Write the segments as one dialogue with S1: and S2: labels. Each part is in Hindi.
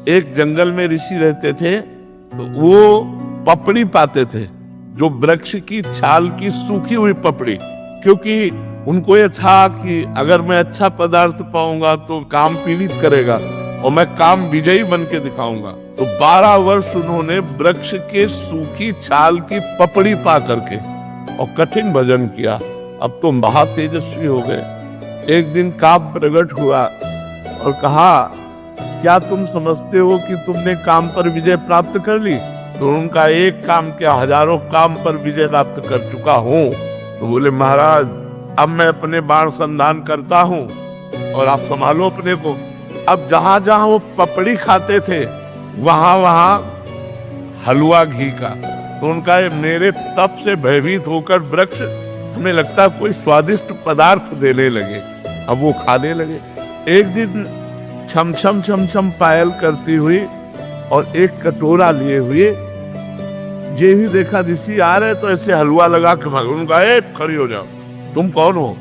S1: एक जंगल में ऋषि रहते थे, तो वो पपड़ी पाते थे, जो वृक्ष की छाल की सूखी हुई पपड़ी, क्योंकि उनको ये था कि अगर मैं अच्छा पदार्थ पाऊंगा तो काम पीड़ित करेगा और मैं काम विजयी बन के दिखाऊंगा। तो 12 वर्ष उन्होंने वृक्ष के सूखी छाल की पपड़ी पा करके और कठिन भजन किया। अब तो महातेजस्वी हो गए। एक दिन काम प्रकट हुआ और कहा, क्या तुम समझते हो कि तुमने काम पर विजय प्राप्त कर ली? तो उनका एक काम क्या, हजारों काम पर विजय प्राप्त कर चुका हूँ। तो बोले, महाराज अब मैं अपने बाण संधान करता हूँ और आप संभालो अपने को। अब जहां जहां वो पपड़ी खाते थे वहां वहां हलवा घी का। तो उनका मेरे तप से भयभीत होकर वृक्ष हमें लगता कोई स्वादिष्ट पदार्थ देने लगे। अब वो खाने लगे। एक दिन छम छम छम छम पायल करती हुई और एक कटोरा लिए हुए जे ही देखा ऋषि आ रहे तो ऐसे हलवा लगा के भाग। उनका, खड़ी हो जाओ, तुम कौन हो?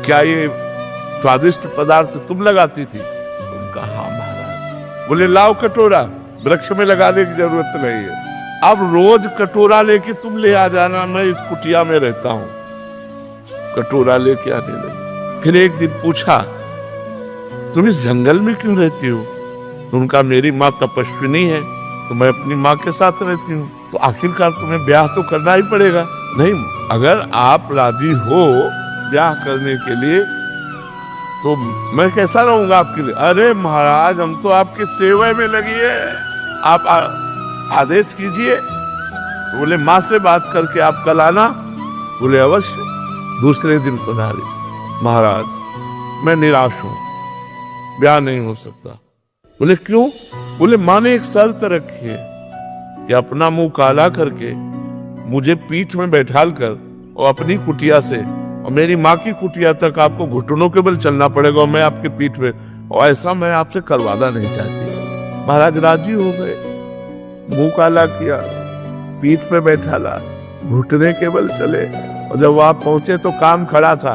S1: क्या ये स्वादिष्ट पदार्थ तुम लगाती थी? उनका, हाँ महाराज। बोले, लाओ कटोरा, वृक्ष में लगाने की जरूरत नहीं है। अब रोज कटोरा लेके तुम ले आ जाना, मैं इस कुटिया में रहता हूं। कटोरा लेके आने लगे। फिर एक दिन पूछा, तुम इस जंगल में क्यों रहती हो? तो उनका, मेरी माँ तपस्विनी है तो मैं अपनी माँ के साथ रहती हूँ। तो आखिरकार तुम्हें ब्याह तो करना ही पड़ेगा। नहीं, अगर आप राजी हो ब्याह करने के लिए तो मैं कैसा रहूंगा आपके लिए? अरे महाराज, हम तो आपके सेवा में लगी है, आप आदेश कीजिए। बोले, माँ से बात करके आप कल आना। बोले, अवश्य। दूसरे दिन पधारे। महाराज, मैं निराश हूं, ब्याह नहीं हो सकता। बोले, क्यों? बोले, माँ ने एक शर्त रखी है कि अपना मुंह काला करके मुझे पीठ में बैठाल कर और अपनी कुटिया से और मेरी माँ की कुटिया तक आपको घुटनों के बल चलना पड़ेगा और मैं आपके पीठ में, और ऐसा मैं आपसे करवाना नहीं चाहती। महाराज राजी हो गए। मुंह काला किया, पीठ पे बैठाला, घुटने के बल चले। और जब वहां पहुंचे तो काम खड़ा था।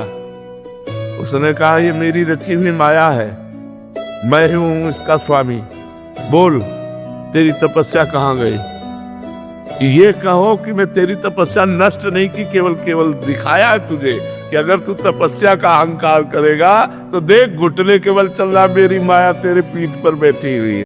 S1: उसने कहा, ये मेरी रची हुई माया है, मैं ही हूं इसका स्वामी। बोल, तेरी तपस्या कहाँ गई? ये कहो कि मैं तेरी तपस्या नष्ट नहीं की, केवल दिखाया है तुझे कि अगर तू तपस्या का अहंकार करेगा तो देख, घुटने के बल चल रहा, मेरी माया तेरे पीठ पर बैठी हुई है।